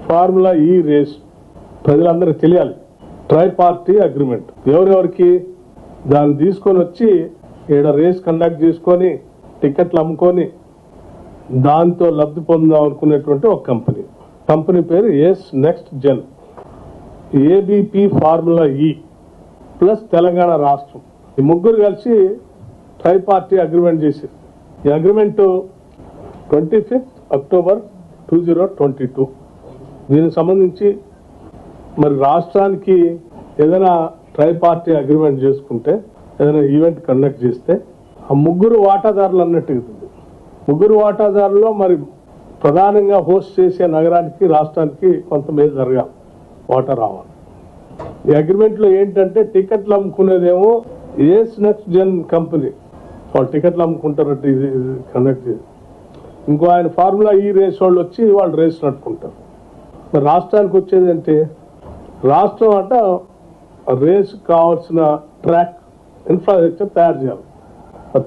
Formula ఈ race ప్రజలందరికీ తెలియాలి. ట్రై పార్టీ అగ్రిమెంట్ ఎవరెవరికి దాన్ని తీసుకొని వచ్చి ఈడ రేస్ కండక్ట్ చేసుకొని టికెట్లు అమ్ముకొని దాంతో లబ్ధి పొందాం అనుకునేటువంటి ఒక కంపెనీ పేరు S Next Gen, ABP Formula E plus Telangana రాష్ట్రం, ఈ ముగ్గురు కలిసి ట్రై పార్టీ అగ్రిమెంట్ చేశారు. ఈ అగ్రిమెంట్ 25 అక్టోబర్ 2022. దీనికి సంబంధించి మరి రాష్ట్రానికి ఏదైనా ట్రై పార్టీ అగ్రిమెంట్ చేసుకుంటే ఏదైనా ఈవెంట్ కండక్ట్ చేస్తే ఆ ముగ్గురు వాటాదారులు అన్నట్టుగా ముగ్గురు వాటాదారుల్లో మరి ప్రధానంగా హోస్ట్ చేసే నగరానికి రాష్ట్రానికి కొంత మేలు జరగాలి, వాటా రావాలి. ఈ అగ్రిమెంట్లో ఏంటంటే టికెట్లు అమ్ముకునేదేమో ఏస్ నెక్స్ట్ జెన్ కంపెనీ వాళ్ళు టికెట్లు అమ్ముకుంటారంటే ఇది కండక్ట్ చేసి, ఇంకో ఆయన ఫార్ములా ఈ రేస్ వాళ్ళు వచ్చి వాళ్ళు రేస్ నడుపుకుంటారు. మరి రాష్ట్రానికి వచ్చేది అంటే రాష్ట్రం అంట రేస్ కావాల్సిన ట్రాక్ ఇన్ఫ్రాస్ట్రక్చర్ తయారు చేయాలి.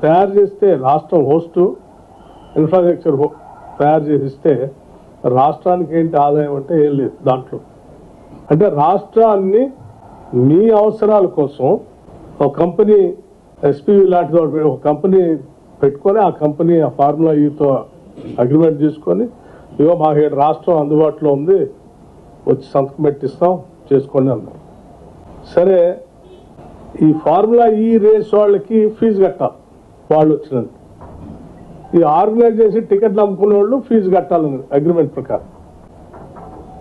తయారు చేస్తే రాష్ట్రం హోస్టు ఇన్ఫ్రాస్ట్రక్చర్ తయారు చేసిస్తే రాష్ట్రానికి ఏంటి ఆదాయం అంటే ఏం లేదు దాంట్లో. అంటే రాష్ట్రాన్ని మీ అవసరాల కోసం ఒక కంపెనీ ఎస్పీవి లాంటిది ఒక కంపెనీ పెట్టుకొని ఆ కంపెనీ ఆ ఫార్ములా ఈతో అగ్రిమెంట్ చేసుకొని ఇగో మాకు రాష్ట్రం అందుబాటులో ఉంది వచ్చి సంతకం పెట్టిస్తాం చేసుకోండి అన్నారు. సరే ఈ ఫార్ములా ఈ రేస్ వాళ్ళకి ఫీజు కట్టాలి, వాళ్ళు వచ్చినందుకు. ఈ ఆర్గనైజ్ చేసి టికెట్లు అమ్ముకునే వాళ్ళు ఫీజు కట్టాలని అగ్రిమెంట్ ప్రకారం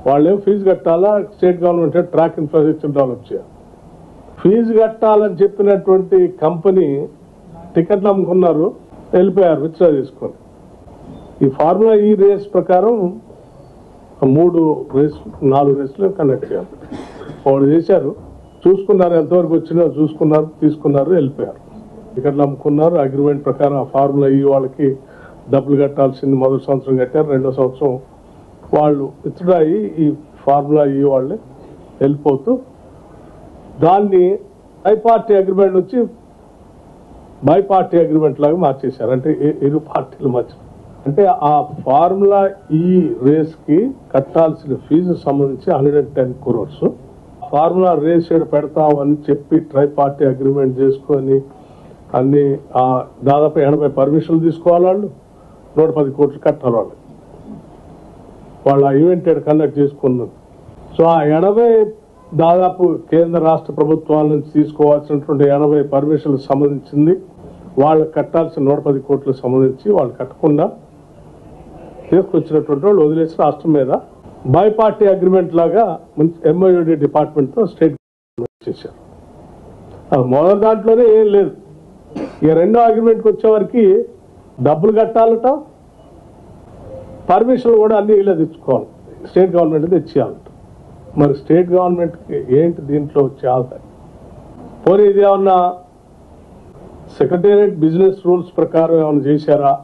వాళ్ళేం ఫీజు కట్టాలా, state government track infrastructure develop చేయాలి. ఫీజు కట్టాలని చెప్పినటువంటి కంపెనీ టికెట్లు అమ్ముకున్నారు, వెళ్ళిపోయారు విత్డ్రా చేసుకొని. ఈ ఫార్ములా ఈ రేస్ ప్రకారం 4 రేసులు కండక్ట్ చేయాలి. వాళ్ళు చేశారు, చూసుకున్నారు, ఎంతవరకు వచ్చినా చూసుకున్నారు, తీసుకున్నారు, వెళ్ళిపోయారు. టికెట్లు అమ్ముకున్నారు. అగ్రిమెంట్ ప్రకారం ఆ ఫార్ములా ఈ వాళ్ళకి డబ్బులు కట్టాల్సింది మొదటి సంవత్సరం కట్టారు, రెండో సంవత్సరం వాళ్ళు విత్డ్రా అయ్యి ఈ ఫార్ములా ఈ వాళ్ళే వెళ్ళిపోతూ దాన్ని బై పార్టీ అగ్రిమెంట్ వచ్చి బై పార్టీ అగ్రిమెంట్ లాగా మార్చేశారు. అంటే ఇరు పార్టీల మధ్య. అంటే ఆ ఫార్ములా ఈ రేస్ కి కట్టాల్సిన ఫీజు సంబంధించి 110 crores. ఫార్ములా రేస్ పెడతామని చెప్పి ట్రై పార్టీ అగ్రిమెంట్ చేసుకొని అన్ని దాదాపు 80 పర్మిషన్లు తీసుకోవాలి, వాళ్ళు 110 కోట్లు కట్టాలి వాళ్ళు ఆ ఈవెంట్ కండక్ట్ చేసుకున్నారు. సో ఆ 80 దాదాపు కేంద్ర రాష్ట్ర ప్రభుత్వాల నుంచి తీసుకోవాల్సినటువంటి 80 పర్మిషన్లకు సంబంధించింది వాళ్ళకి కట్టాల్సిన 110 కోట్లకు సంబంధించి వాళ్ళు కట్టకుండా తీసుకొచ్చినటువంటి వాళ్ళు వదిలేసి రాష్ట్రం మీద బై పార్టీ అగ్రిమెంట్ లాగా ఎంఓయూడి డిపార్ట్మెంట్ తో స్టేట్ గవర్నమెంట్ చేశారు. మొదటి దాంట్లోనే ఏం లేదు. ఇక రెండో అగ్రిమెంట్కి వచ్చేవారికి డబ్బులు కట్టాలట, పర్మిషన్లు కూడా అన్ని ఇలా తెచ్చుకోవాలి, స్టేట్ గవర్నమెంట్ తెచ్చేయాలట. మరి స్టేట్ గవర్నమెంట్కి ఏంటి దీంట్లో వచ్చే ఆదాయం? పోనీ ఇది ఏమన్నా సెక్రటేరియట్ బిజినెస్ రూల్స్ ప్రకారం ఏమైనా చేశారా,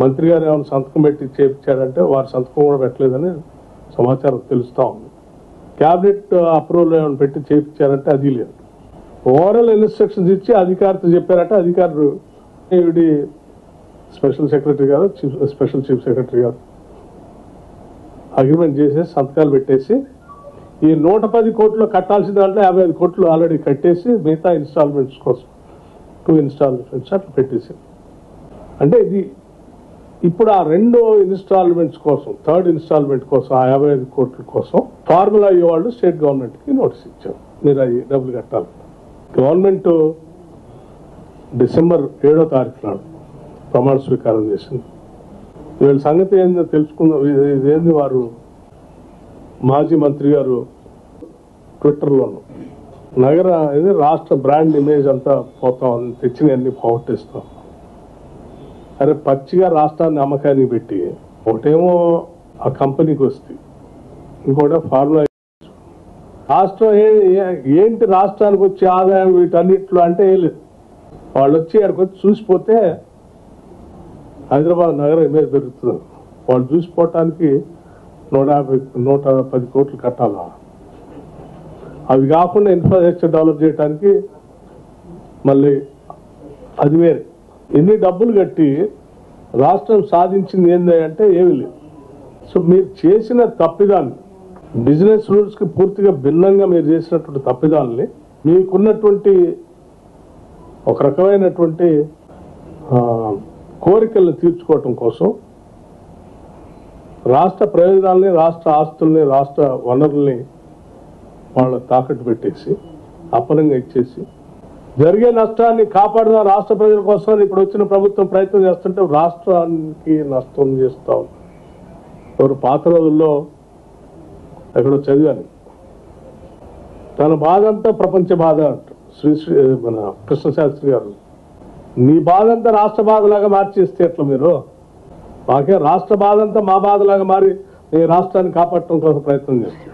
మంత్రి గారు ఏమైనా సంతకం పెట్టి చేయించారంటే వారి సంతకం కూడా పెట్టలేదని సమాచారం తెలుస్తూ ఉంది. క్యాబినెట్ అప్రూవల్ ఏమైనా పెట్టి చేయించారంటే అది లేదు. ఓవరాల్ ఇన్స్ట్రక్షన్స్ ఇచ్చి అధికారితో చెప్పారంటే అధికారులు స్పెషల్ సెక్రటరీ గారు స్పెషల్ చీఫ్ సెక్రటరీ గారు అగ్రిమెంట్ చేసేసి సంతకాలు పెట్టేసి ఈ 110 కోట్లు కట్టాల్సిన దాంట్లో 55 కోట్లు ఆల్రెడీ కట్టేసి మిగతా ఇన్స్టాల్మెంట్స్ కోసం 2 ఇన్స్టాల్మెంట్స్ అట్లా పెట్టేసి, అంటే ఇది ఇప్పుడు ఆ రెండో ఇన్స్టాల్మెంట్స్ కోసం, థర్డ్ ఇన్స్టాల్మెంట్ కోసం ఆ 55 కోట్ల కోసం ఫార్ములా వాళ్ళు స్టేట్ గవర్నమెంట్కి నోటీస్ ఇచ్చారు, మీరు అవి డబ్బులు కట్టాలి. గవర్నమెంట్ డిసెంబర్ 7వ తారీఖు నాడు ప్రమాణ స్వీకారం చేసింది. వీళ్ళ సంగతి ఏందో తెలుసుకుందాం. ఇదేంది వారు మాజీ మంత్రి గారు ట్విట్టర్లోను నగర రాష్ట్ర బ్రాండ్ ఇమేజ్ అంతా పోతాం, తెచ్చినవన్నీ పోగొట్టేస్తాం. అరే పచ్చిగా రాష్ట్రాన్ని అమ్మకానికి పెట్టి ఒకటేమో ఆ కంపెనీకి వస్తే ఇంకోటి ఫార్ములా. రాష్ట్రం ఏంటి రాష్ట్రానికి వచ్చే ఆదాయం వీటన్నిట్లో అంటే ఏం లేదు. వాళ్ళు వచ్చి అక్కడికి వచ్చి చూసిపోతే హైదరాబాద్ నగర ఇమేజ్ పెరుగుతుంది. వాళ్ళు చూసిపోవటానికి 110 కోట్లు కట్టాలా. అవి కాకుండా ఇన్ఫ్రాస్ట్రక్చర్ డెవలప్ చేయడానికి మళ్ళీ అది వేరే. ఎన్ని డబ్బులు కట్టి రాష్ట్రం సాధించింది ఏంటంటే ఏమీ లేదు. సో మీరు చేసిన తప్పిదాన్ని బిజినెస్ రూల్స్ కి పూర్తిగా భిన్నంగా మీరు చేసినటువంటి తప్పిదాలని మీకున్నటువంటి ఒక రకమైనటువంటి కోరికలను తీర్చుకోవటం కోసం రాష్ట్ర ప్రయోజనాలని, రాష్ట్ర ఆస్తుల్ని, రాష్ట్ర వనరుల్ని వాళ్ళ తాకట్టు పెట్టేసి అప్పనంగా ఇచ్చేసి జరిగే నష్టాన్ని కాపాడుదాం రాష్ట్ర ప్రజల కోసం ఇప్పుడు వచ్చిన ప్రభుత్వం ప్రయత్నం చేస్తుంటే రాష్ట్రానికి నష్టం చేస్తా ఉంది. ఎవరు పాత రోజుల్లో ఎక్కడో చదివాను, తన బాధ అంతా ప్రపంచ బాధ అంట మన కృష్ణశాస్త్రి గారు. నీ బాధ అంతా రాష్ట్ర బాధలాగా మార్చేస్తే ఎట్లా మీరు? మాకే రాష్ట్ర బాధ అంతా మా బాధలాగా మారి ఈ రాష్ట్రాన్ని కాపాడటం కోసం ప్రయత్నం చేస్తారు.